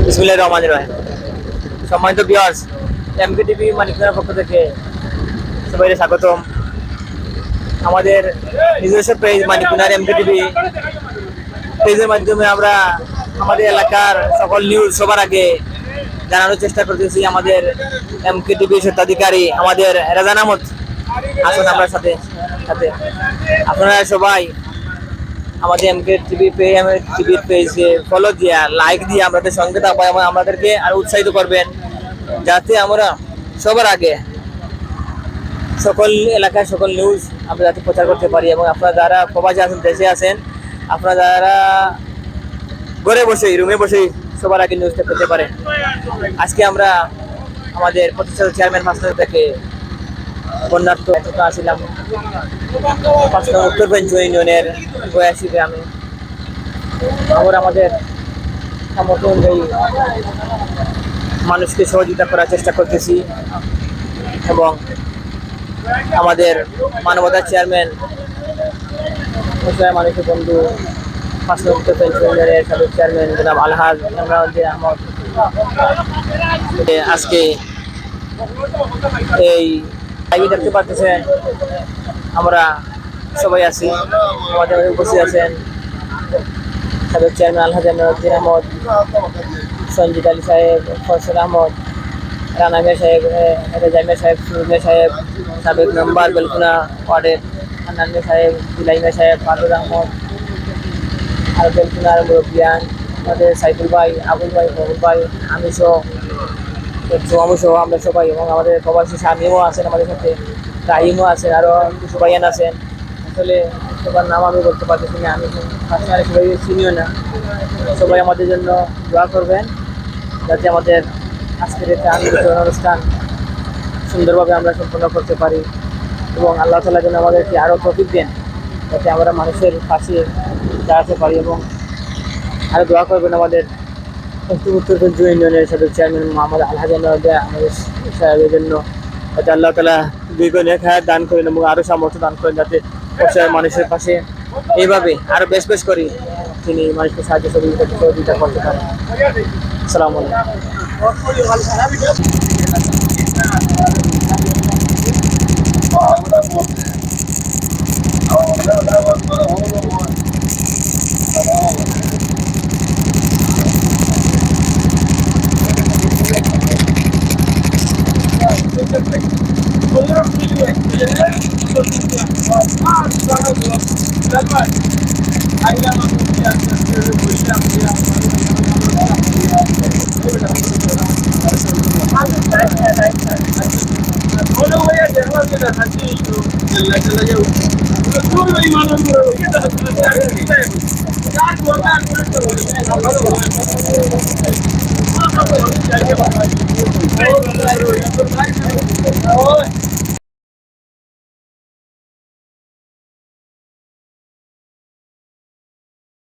বিসমিল্লাহির রহমানির রহিম। সম্মানিত ভিউয়ার্স, এমকে টিভি মানিকপুরের পক্ষ থেকে সবাইকে স্বাগতম। আমাদের নিজস্ব পেজ মানিকপুর এমকে টিভি পেজের মাধ্যমে আমরা আমাদের এলাকার সকল নিউজ সবার আগে জানানোর চেষ্টা করতেছি। আমাদের এমকে টিভি স্বত্বাধিকারী আমাদের রেজান আহমদ আসুন আমরা সাথে সাথে আপনারা সবাই আমাদের এমকে টিভি টিভির পেজে ফলো দিয়ে লাইক দিয়ে আমাদের সঙ্গে থাকবেন এবং আমাদেরকে আরো উৎসাহিত করবেন, যাতে আমরা সবার আগে সকল এলাকার সকল নিউজ আমরা যাতে প্রচার করতে পারি। এবং আপনারা যারা প্রবাসী আছেন, দেশে আছেন, আপনারা যারা ঘরে বসেই রুমে বসেই সবার আগে নিউজটা পেতে পারেন। আজকে আমরা আমাদের প্রতিষ্ঠাতা চেয়ারম্যান মাস্টার থেকে বন্যার্থ আসছিলাম উত্তর পেঞ্চ ইউনিয়নের 82 গ্রামে। আমরা আমাদের সামর্থ্য অনুযায়ী মানুষকে সহযোগিতা করার চেষ্টা করতেছি এবং আমাদের মানবতার চেয়ারম্যান মানুষের বন্ধু উত্তর পেঞ্চ ইউনিয়নের সাবেক চেয়ারম্যান জনাব আলহাজ ইমরাউদ্দিন আহমদ আজকে এই লাইভে দেখতে পাচ্ছেন আমরা সবাই আছি। আমাদের উপস্থিত আছেন সাবেক চেয়ারম্যান আলহাজ ইমরাউদ্দিন আহমদ, সঞ্জিত আলী সাহেব, ফয়সাল আহমদ, রানা মিয়া সাহেব, রেজা মিয়া সাহেব, সুরমিয়া সাহেব, সাবেক মেম্বার বেলকুনা ওয়ার্ডের হান্নান মিয়া সাহেব, জুলাই মিয়া সাহেব, ফারুক আহমদ, আর বেলকুনার মুরব্বিয়ান আমাদের সাইফুল ভাই, আবুল ভাই, মহুল ভাই, আমি সহ আমরা সবাই, এবং আমাদের প্রবাসী স্বামীও আছেন আমাদের সাথে, রাহিমও আছেন, আরও কিছু ভাইয়ান আছেন। আসলে সবার নাম আমি বলতে পারতেছি না, আমি পার্সোনালি সবাই চিনিও না। সবাই আমাদের জন্য দোয়া করবেন যাতে আমাদের আজকের একটা আনন্দ অনুষ্ঠান সুন্দরভাবে আমরা সম্পন্ন করতে পারি এবং আল্লাহ তাআলা যেন আমাদেরকে আরও তৌফিক দেন যাতে আমরা মানুষের পাশে দাঁড়াতে পারি। এবং আরও দোয়া করবেন আমাদের উত্তর পেঞ্চ ইউনিয়নের সাবেক চেয়ারম্যান মোহাম্মদ আলহাজ আমাদের সাহেবের জন্য, যাতে আল্লাহ তাআলা দীর্ঘ হায়াত দান করেন এবং আরও সামর্থ্য দান করেন যাতে অসহায় মানুষের পাশে এইভাবে আরও বেশ করে তিনি মানুষকে সাহায্য সহযোগিতা করতে পারেন। আসসালামু আলাইকুম।